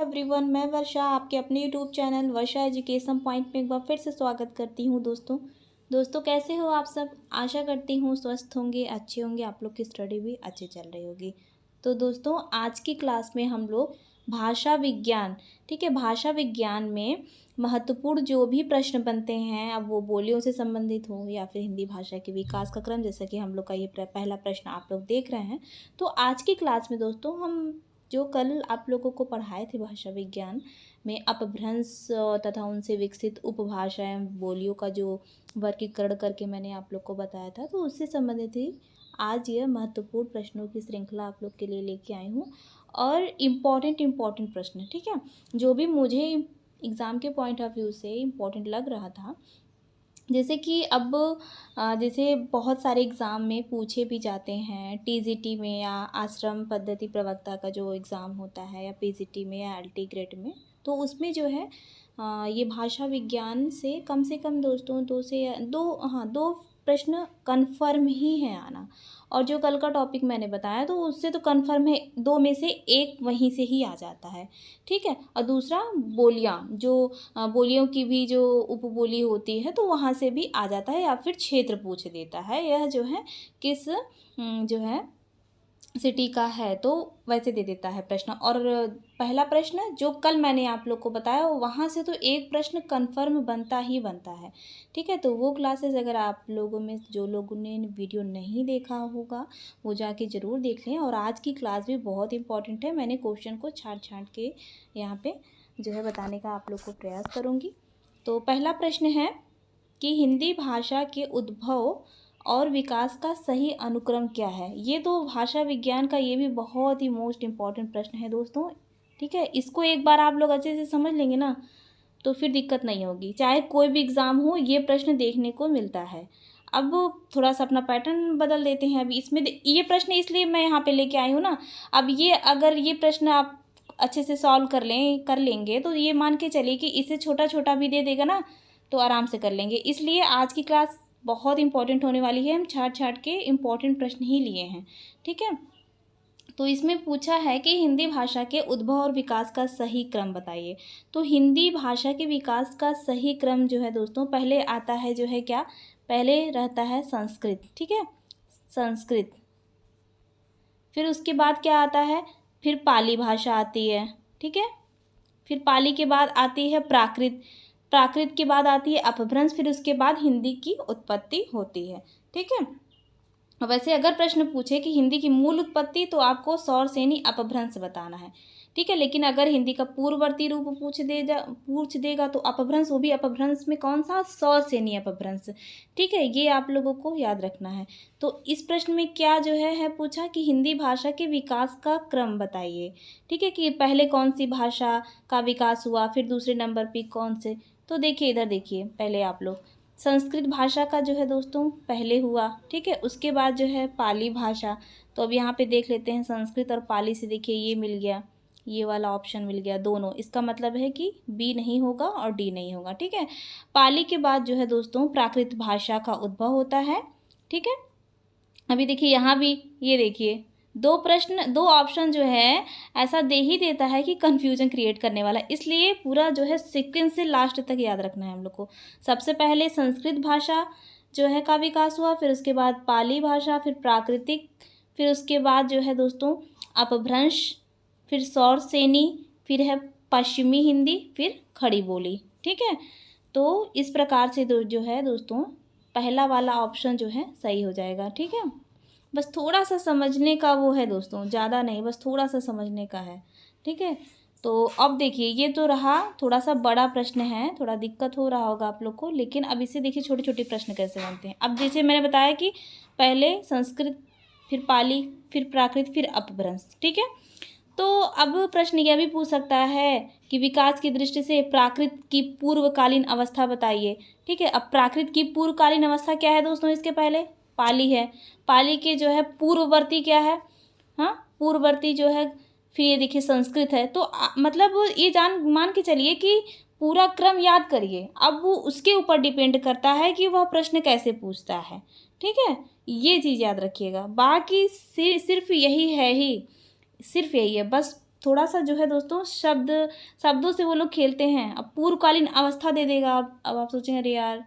Everyone, मैं वर्षा आपके अपने यूट्यूब चैनल वर्षा एजुकेशन पॉइंट में एक बार फिर से स्वागत करती हूं। दोस्तों कैसे हो आप सब। आशा करती हूं स्वस्थ होंगे, अच्छे होंगे, आप लोग की स्टडी भी अच्छी चल रही होगी। तो दोस्तों आज की क्लास में हम लोग भाषा विज्ञान, ठीक है, भाषा विज्ञान में महत्वपूर्ण जो भी प्रश्न बनते हैं, अब वो बोलियों से संबंधित हो या फिर हिंदी भाषा के विकास का क्रम, जैसा कि हम लोग का ये पहला प्रश्न आप लोग देख रहे हैं। तो आज की क्लास में दोस्तों हम जो कल आप लोगों को पढ़ाए थे भाषा विज्ञान में अपभ्रंश तथा उनसे विकसित उपभाषाएं बोलियों का जो वर्गीकरण करके मैंने आप लोग को बताया था, तो उससे संबंधित ही आज यह महत्वपूर्ण प्रश्नों की श्रृंखला आप लोग के लिए लेके आई हूँ। और इम्पॉर्टेंट प्रश्न, ठीक है, जो भी मुझे एग्ज़ाम के पॉइंट ऑफ व्यू से इम्पॉर्टेंट लग रहा था। जैसे कि अब जैसे बहुत सारे एग्ज़ाम में पूछे भी जाते हैं, टीजीटी में या आश्रम पद्धति प्रवक्ता का जो एग्ज़ाम होता है, या पीजीटी में या एलटी ग्रेड में, तो उसमें जो है ये भाषा विज्ञान से कम दोस्तों दो प्रश्न कन्फर्म ही है आना। और जो कल का टॉपिक मैंने बताया तो उससे तो कन्फर्म है, दो में से एक वहीं से ही आ जाता है, ठीक है। और दूसरा बोलियाँ, जो बोलियों की भी जो उपबोली होती है तो वहाँ से भी आ जाता है, या फिर क्षेत्र पूछ देता है, यह जो है किस जो है सिटी का है, तो वैसे दे देता है प्रश्न। और पहला प्रश्न जो कल मैंने आप लोग को बताया वहाँ से तो एक प्रश्न कन्फर्म बनता ही बनता है, ठीक है। तो वो क्लासेस अगर आप लोगों में जो लोगों ने वीडियो नहीं देखा होगा वो जाके ज़रूर देख लें। और आज की क्लास भी बहुत इंपॉर्टेंट है, मैंने क्वेश्चन को छाँट के यहाँ पे जो है बताने का आप लोग को प्रयास करूँगी। तो पहला प्रश्न है कि हिंदी भाषा के उद्भव और विकास का सही अनुक्रम क्या है। ये तो भाषा विज्ञान का ये भी बहुत ही मोस्ट इम्पॉर्टेंट प्रश्न है दोस्तों, ठीक है। इसको एक बार आप लोग अच्छे से समझ लेंगे ना तो फिर दिक्कत नहीं होगी, चाहे कोई भी एग्ज़ाम हो ये प्रश्न देखने को मिलता है। अब थोड़ा सा अपना पैटर्न बदल देते हैं। अभी इसमें ये प्रश्न इसलिए मैं यहाँ पे लेके आई हूँ ना, अब ये अगर ये प्रश्न आप अच्छे से सॉल्व कर लेंगे तो ये मान के चलिए कि इससे छोटा छोटा भी दे देगा ना तो आराम से कर लेंगे। इसलिए आज की क्लास बहुत इंपॉर्टेंट होने वाली है, हम छाट के इम्पॉर्टेंट प्रश्न ही लिए हैं, ठीक है। तो इसमें पूछा है कि हिंदी भाषा के उद्भव और विकास का सही क्रम बताइए। तो हिंदी भाषा के विकास का सही क्रम जो है दोस्तों, पहले आता है जो है क्या, पहले रहता है संस्कृत, ठीक है, संस्कृत। फिर उसके बाद क्या आता है, फिर पाली भाषा आती है, ठीक है। फिर पाली के बाद आती है प्राकृत, प्राकृत के बाद आती है अपभ्रंश, फिर उसके बाद हिंदी की उत्पत्ति होती है, ठीक है। वैसे अगर प्रश्न पूछे कि हिंदी की मूल उत्पत्ति तो आपको सौरसेनी अपभ्रंश बताना है, ठीक है। लेकिन अगर हिंदी का पूर्ववर्ती रूप पूछ देगा तो अपभ्रंश, वो भी अपभ्रंश में कौन सा, सौरसेनी अपभ्रंश, ठीक है। ये आप लोगों को याद रखना है। तो इस प्रश्न में क्या जो है पूछा कि हिंदी भाषा के विकास का क्रम बताइए, ठीक है, कि पहले कौन सी भाषा का विकास हुआ, फिर दूसरे नंबर पे कौन से। तो देखिए इधर देखिए, पहले आप लोग संस्कृत भाषा का जो है दोस्तों पहले हुआ, ठीक है। उसके बाद जो है पाली भाषा। तो अब यहाँ पे देख लेते हैं संस्कृत और पाली से, देखिए ये मिल गया, ये वाला ऑप्शन मिल गया दोनों, इसका मतलब है कि बी नहीं होगा और डी नहीं होगा, ठीक है। पाली के बाद जो है दोस्तों प्राकृत भाषा का उद्भव होता है, ठीक है। अभी देखिए यहाँ भी ये देखिए दो ऑप्शन जो है ऐसा दे ही देता है कि कन्फ्यूजन क्रिएट करने वाला, इसलिए पूरा जो है सीक्वेंस से लास्ट तक याद रखना है हम लोग को। सबसे पहले संस्कृत भाषा जो है का विकास हुआ, फिर उसके बाद पाली भाषा, फिर प्राकृतिक, फिर उसके बाद जो है दोस्तों अपभ्रंश, फिर सौरसेनी, फिर है पश्चिमी हिंदी, फिर खड़ी बोली, ठीक है। तो इस प्रकार से जो है दोस्तों पहला वाला ऑप्शन जो है सही हो जाएगा, ठीक है। बस थोड़ा सा समझने का वो है दोस्तों, ज़्यादा नहीं, बस थोड़ा सा समझने का है, ठीक है। तो अब देखिए ये तो रहा थोड़ा सा बड़ा प्रश्न है, थोड़ा दिक्कत हो रहा होगा आप लोग को, लेकिन अब इसे देखिए छोटे छोटे प्रश्न कैसे बनते हैं। अब जैसे मैंने बताया कि पहले संस्कृत, फिर पाली, फिर प्राकृत, फिर अपभ्रंश, ठीक है। तो अब प्रश्न यह भी पूछ सकता है कि विकास की दृष्टि से प्राकृत की पूर्वकालीन अवस्था बताइए, ठीक है। अब प्राकृत की पूर्वकालीन अवस्था क्या है दोस्तों, इसके पहले पाली है, पाली के जो है पूर्ववर्ती क्या है, हाँ पूर्ववर्ती जो है, फिर ये देखिए संस्कृत है। तो मतलब ये मान के चलिए कि पूरा क्रम याद करिए, अब वो उसके ऊपर डिपेंड करता है कि वह प्रश्न कैसे पूछता है, ठीक है। ये चीज़ याद रखिएगा, बाकी सिर्फ यही है ही, सिर्फ यही है, बस थोड़ा सा जो है दोस्तों शब्दों से वो लोग खेलते हैं। अब पूर्वकालीन अवस्था दे देगा, अब आप सोचेंगे अरे यार।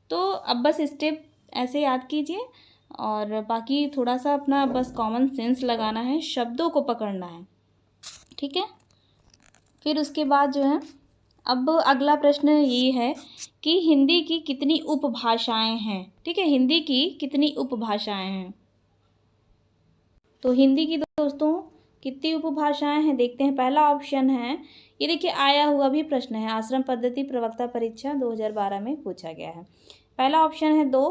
तो अब बस स्टेप ऐसे याद कीजिए और बाकी थोड़ा सा अपना बस कॉमन सेंस लगाना है, शब्दों को पकड़ना है, ठीक है। फिर उसके बाद जो है अब अगला प्रश्न ये है कि हिंदी की कितनी उपभाषाएं हैं, ठीक है। हिंदी की कितनी उपभाषाएं हैं। तो हिंदी की दोस्तों कितनी उपभाषाएं हैं देखते हैं। पहला ऑप्शन है, ये देखिए आया हुआ भी प्रश्न है, आश्रम पद्धति प्रवक्ता परीक्षा 2012 में पूछा गया है। पहला ऑप्शन है 2,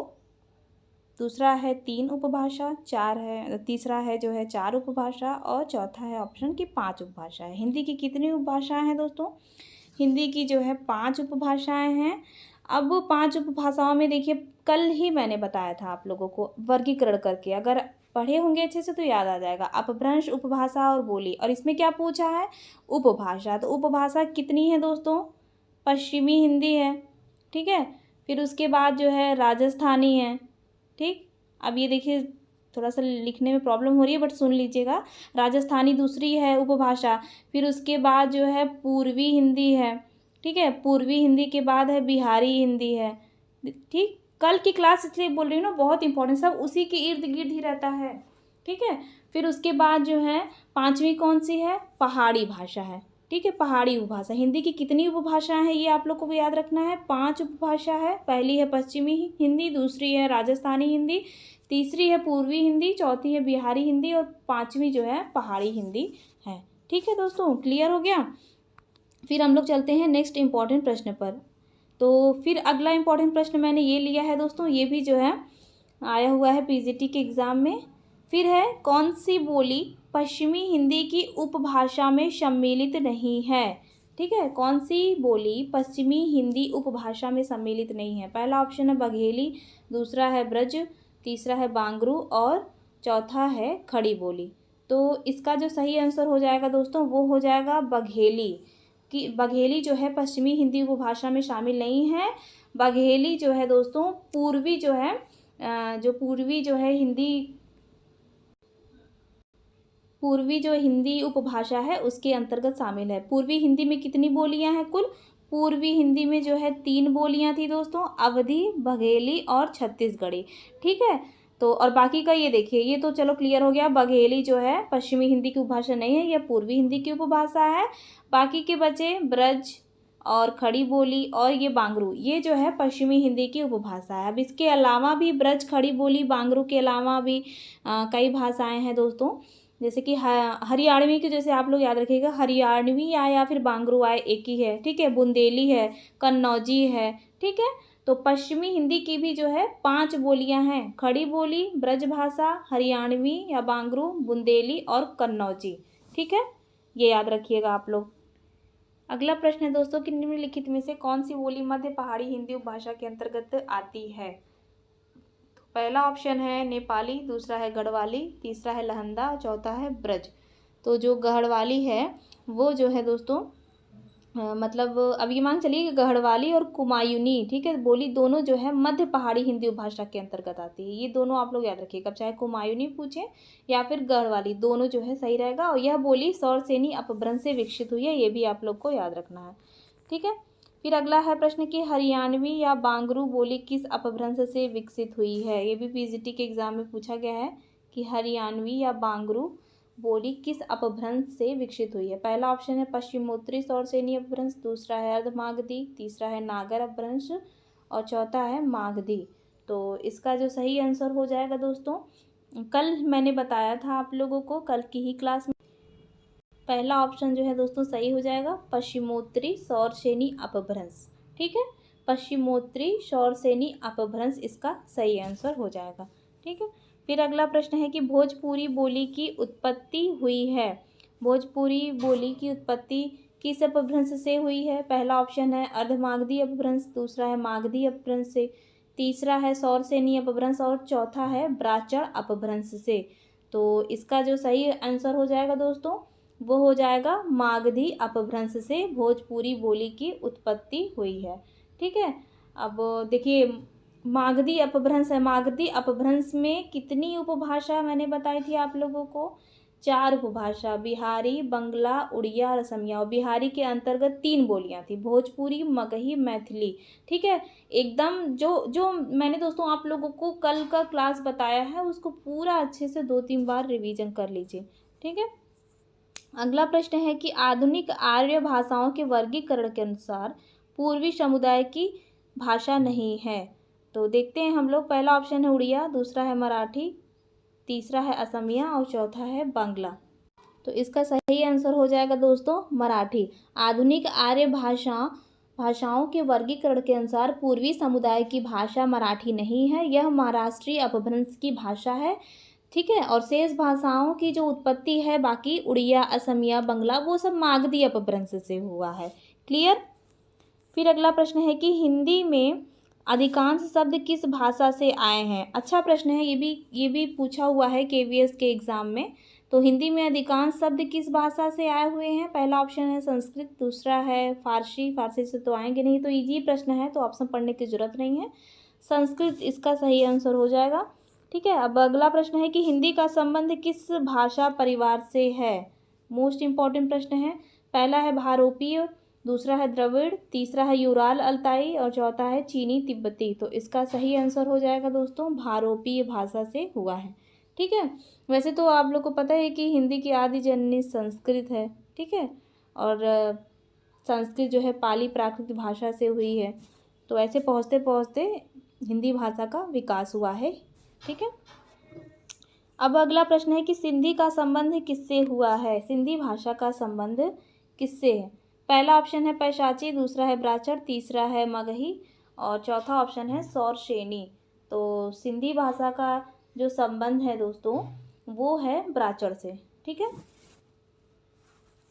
दूसरा है 3 उपभाषा, तीसरा है जो है 4 उपभाषा और चौथा है ऑप्शन की 5 उपभाषा है। हिंदी की कितनी उपभाषाएं हैं दोस्तों। हिंदी की जो है 5 उपभाषाएं हैं। अब 5 उपभाषाओं में देखिए कल ही मैंने बताया था आप लोगों को वर्गीकरण करके, अगर पढ़े होंगे अच्छे से तो याद आ जाएगा। अपभ्रंश, उपभाषा और बोली, और इसमें क्या पूछा है, उपभाषा। तो उपभाषा कितनी है दोस्तों, पश्चिमी हिंदी है, ठीक है। फिर उसके बाद जो है राजस्थानी है, ठीक। अब ये देखिए थोड़ा सा लिखने में प्रॉब्लम हो रही है बट सुन लीजिएगा। राजस्थानी दूसरी है उपभाषा। फिर उसके बाद जो है पूर्वी हिंदी है, ठीक है। पूर्वी हिंदी के बाद है बिहारी हिंदी है, ठीक। कल की क्लास इसलिए बोल रही हूँ ना, बहुत इंपॉर्टेंट, सब उसी के इर्द गिर्द ही रहता है, ठीक है। फिर उसके बाद जो है 5वीं कौन सी है, पहाड़ी भाषा है, ठीक है। पहाड़ी उपभाषा। हिंदी की कितनी उपभाषाएं हैं ये आप लोग को याद रखना है, 5 उपभाषा है। पहली है पश्चिमी हिंदी, दूसरी है राजस्थानी हिंदी, तीसरी है पूर्वी हिंदी, चौथी है बिहारी हिंदी और 5वीं जो है पहाड़ी हिंदी है, ठीक है दोस्तों। क्लियर हो गया। फिर हम लोग चलते हैं नेक्स्ट इम्पॉर्टेंट प्रश्न पर। तो फिर अगला इम्पॉर्टेंट प्रश्न मैंने ये लिया है दोस्तों, ये भी जो है आया हुआ है पीजीटी के एग्ज़ाम में। फिर है कौन सी बोली पश्चिमी हिंदी की उपभाषा में सम्मिलित नहीं है, ठीक है। कौन सी बोली पश्चिमी हिंदी उपभाषा में सम्मिलित नहीं है। पहला ऑप्शन है बघेली, दूसरा है ब्रज, तीसरा है बांगरू और चौथा है खड़ी बोली। तो इसका जो सही आंसर हो जाएगा दोस्तों वो हो जाएगा बघेली। कि बघेली जो है पश्चिमी हिंदी उपभाषा में शामिल नहीं है। बघेली जो है दोस्तों पूर्वी जो है पूर्वी जो हिंदी उपभाषा है उसके अंतर्गत शामिल है। पूर्वी हिंदी में कितनी बोलियां हैं कुल, पूर्वी हिंदी में जो है 3 बोलियां थी दोस्तों, अवधी, बघेली और छत्तीसगढ़ी, ठीक है। तो और बाकी का ये देखिए, ये तो चलो क्लियर हो गया, बघेली जो है पश्चिमी हिंदी की उपभाषा नहीं है, यह पूर्वी हिंदी की उपभाषा है। बाकी के बचे ब्रज और खड़ी बोली और ये बांगरू, ये जो है पश्चिमी हिंदी की उपभाषा है। अब इसके अलावा भी ब्रज, खड़ी बोली, बांगरू के अलावा भी कई भाषाएं हैं दोस्तों, जैसे कि हरियाणवी की, जैसे आप लोग याद रखिएगा, हरियाणवी आए या फिर बांगरू आए एक ही है, ठीक है। बुंदेली है, कन्नौजी है, ठीक है। तो पश्चिमी हिंदी की भी जो है 5 बोलियां हैं, खड़ी बोली, ब्रजभाषा, हरियाणवी या बांगरू, बुंदेली और कन्नौजी, ठीक है। ये याद रखिएगा आप लोग। अगला प्रश्न है दोस्तों कि निम्नलिखित में से कौन सी बोली मध्य पहाड़ी हिंदी उपभाषा के अंतर्गत आती है। पहला ऑप्शन है नेपाली, दूसरा है गढ़वाली, तीसरा है लहंदा और चौथा है ब्रज। तो जो गढ़वाली है वो जो है दोस्तों मतलब अब ये मान चलिए कि गढ़वाली और कुमायूनी, ठीक है, बोली दोनों जो है मध्य पहाड़ी हिंदी उपभाषा के अंतर्गत आती है। ये दोनों आप लोग याद रखिएगा, चाहे कुमायूनी पूछे या फिर गढ़वाली, दोनों जो है सही रहेगा। और यह बोली सौरसेनी अपभ्रंश से विकसित हुई है, ये भी आप लोग को याद रखना है, ठीक है। फिर अगला है प्रश्न कि हरियाणवी या बांगरू बोली किस अपभ्रंश से विकसित हुई है। ये भी पीजीटी के एग्जाम में पूछा गया है कि हरियाणवी या बांगरू बोली किस अपभ्रंश से विकसित हुई है। पहला ऑप्शन है पश्चिमोत्तरी सौरसेनी अपभ्रंश, दूसरा है अर्धमागधी, तीसरा है नागर अपभ्रंश और चौथा है मागधी। तो इसका जो सही आंसर हो जाएगा दोस्तों, कल मैंने बताया था आप लोगों को, कल की ही क्लास में, पहला ऑप्शन जो है दोस्तों सही हो जाएगा पश्चिमोत्तरी सौरसेनी अपभ्रंश, ठीक है। पश्चिमोत्तरी सौरसेनी अपभ्रंश इसका सही आंसर हो जाएगा, ठीक है। फिर अगला प्रश्न है कि भोजपुरी बोली की उत्पत्ति हुई है। भोजपुरी बोली की उत्पत्ति किस अपभ्रंश से हुई है। पहला ऑप्शन है अर्धमागधी अपभ्रंश, दूसरा है मागधी अपभ्रंश से, तीसरा है सौरसेनी अपभ्रंश और चौथा है ब्राह्मण अपभ्रंश से। तो इसका जो सही आंसर हो जाएगा दोस्तों वो हो जाएगा मागधी अपभ्रंश से भोजपुरी बोली की उत्पत्ति हुई है, ठीक है। अब देखिए मागधी अपभ्रंश है, मागधी अपभ्रंश में कितनी उपभाषा मैंने बताई थी आप लोगों को, 4 उपभाषा, बिहारी, बंगला, उड़िया और असमिया। और बिहारी के अंतर्गत 3 बोलियां थी, भोजपुरी, मगही, मैथिली। ठीक है, एकदम जो जो मैंने दोस्तों आप लोगों को कल का क्लास बताया है उसको पूरा अच्छे से 2-3 बार रिवीजन कर लीजिए। ठीक है, अगला प्रश्न है कि आधुनिक आर्य भाषाओं के वर्गीकरण के अनुसार पूर्वी समुदाय की भाषा नहीं है। तो देखते हैं हम लोग, पहला ऑप्शन है उड़िया, दूसरा है मराठी, तीसरा है असमिया और चौथा है बांग्ला। तो इसका सही आंसर हो जाएगा दोस्तों मराठी। आधुनिक आर्य भाषाओं के वर्गीकरण के अनुसार पूर्वी समुदाय की भाषा मराठी नहीं है, यह महाराष्ट्रीय अपभ्रंश की भाषा है। ठीक है, और शेष भाषाओं की जो उत्पत्ति है बाकी उड़िया, असमिया, बंगला, वो सब मागधी अपभ्रंश से हुआ है। क्लियर। फिर अगला प्रश्न है कि हिंदी में अधिकांश शब्द किस भाषा से आए हैं। अच्छा प्रश्न है, ये भी पूछा हुआ है केवीएस के एग्जाम में। तो हिंदी में अधिकांश शब्द किस भाषा से आए हुए हैं। पहला ऑप्शन है संस्कृत, दूसरा है फारसी, फारसी से तो आएंगे नहीं, तो इजी प्रश्न है तो ऑप्शन पढ़ने की जरूरत नहीं है, संस्कृत इसका सही आंसर हो जाएगा। ठीक है, अब अगला प्रश्न है कि हिंदी का संबंध किस भाषा परिवार से है। मोस्ट इंपॉर्टेंट प्रश्न है। पहला है भारोपीय, दूसरा है द्रविड़, तीसरा है यूराल अल्ताई और चौथा है चीनी तिब्बती। तो इसका सही आंसर हो जाएगा दोस्तों भारोपीय भाषा से हुआ है। ठीक है, वैसे तो आप लोग को पता है कि हिंदी की आदि जननी संस्कृत है। ठीक है, और संस्कृत जो है पाली प्राकृत भाषा से हुई है। तो ऐसे पहुँचते पहुँचते हिंदी भाषा का विकास हुआ है। ठीक है, अब अगला प्रश्न है कि सिंधी का संबंध किससे हुआ है। सिंधी भाषा का संबंध किससे है। पहला ऑप्शन है पैशाची, दूसरा है ब्राचर, तीसरा है मगही और चौथा ऑप्शन है सौरसेनी। तो सिंधी भाषा का जो संबंध है दोस्तों वो है ब्राचर से। ठीक है,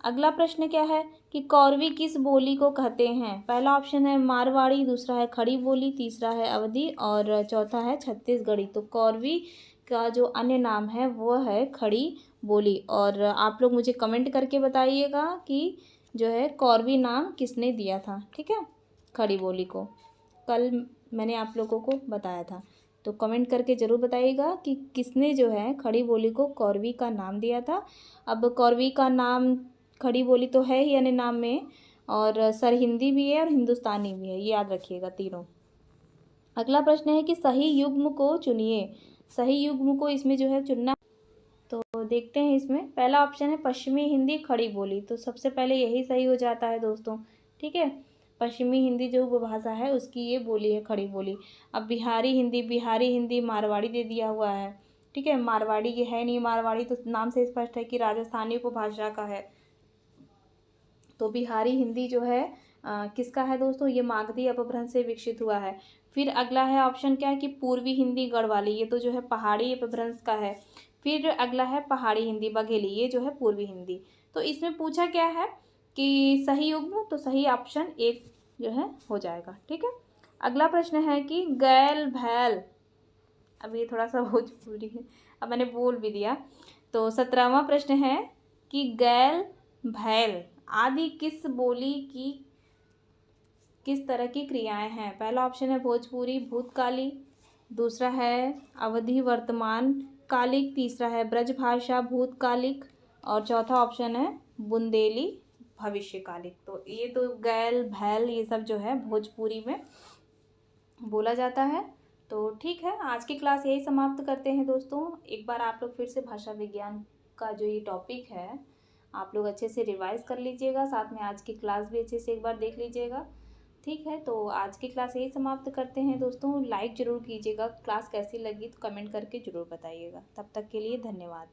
अगला प्रश्न क्या है कि कौरवी किस बोली को कहते हैं। पहला ऑप्शन है मारवाड़ी, दूसरा है खड़ी बोली, तीसरा है अवधी और चौथा है छत्तीसगढ़ी। तो कौरवी का जो अन्य नाम है वो है खड़ी बोली। और आप लोग मुझे कमेंट करके बताइएगा कि जो है कौरवी नाम किसने दिया था। ठीक है, खड़ी बोली को कल मैंने आप लोगों को बताया था, तो कमेंट करके ज़रूर बताइएगा कि किसने जो है खड़ी बोली को कौरवी का नाम दिया था। अब कौरवी का नाम खड़ी बोली तो है ही अन्य नाम में, और सरहिंदी भी है और हिंदुस्तानी भी है, ये याद रखिएगा तीनों। अगला प्रश्न है कि सही युग्म को चुनिए। सही युग्म को इसमें जो है चुनना, तो देखते हैं इसमें। पहला ऑप्शन है पश्चिमी हिंदी खड़ी बोली, तो सबसे पहले यही सही हो जाता है दोस्तों। ठीक है, पश्चिमी हिंदी जो उपभाषा है उसकी ये बोली है खड़ी बोली। अब बिहारी हिंदी मारवाड़ी दे दिया हुआ है। ठीक है, मारवाड़ी ये है नहीं, मारवाड़ी तो नाम से स्पष्ट है कि राजस्थानी उपभाषा का है। तो बिहारी हिंदी जो है किसका है दोस्तों, ये मागधी अपभ्रंश से विकसित हुआ है। फिर अगला है ऑप्शन क्या है कि पूर्वी हिंदी गढ़वाली, ये तो जो है पहाड़ी अपभ्रंश का है। फिर अगला है पहाड़ी हिंदी बघेली, ये जो है पूर्वी हिंदी। तो इसमें पूछा क्या है कि सही युग्म, तो सही ऑप्शन 1 जो है हो जाएगा। ठीक है, अगला प्रश्न है कि गैल भैल, अब ये थोड़ा सा भोजपुरी है, अब मैंने बोल भी दिया। तो 17वां प्रश्न है कि गैल भैल आदि किस बोली की किस तरह की क्रियाएं हैं। पहला ऑप्शन है भोजपुरी भूतकाली, दूसरा है अवधि वर्तमान कालिक, तीसरा है ब्रजभाषा भूतकालिक और चौथा ऑप्शन है बुंदेली भविष्यकालिक। तो ये तो गैल भैल ये सब जो है भोजपुरी में बोला जाता है। तो ठीक है, आज की क्लास यही समाप्त करते हैं दोस्तों। एक बार आप लोग फिर से भाषा विज्ञान का जो ये टॉपिक है आप लोग अच्छे से रिवाइज कर लीजिएगा, साथ में आज की क्लास भी अच्छे से एक बार देख लीजिएगा। ठीक है, तो आज की क्लास यही समाप्त करते हैं दोस्तों। लाइक ज़रूर कीजिएगा, क्लास कैसी लगी तो कमेंट करके ज़रूर बताइएगा। तब तक के लिए धन्यवाद।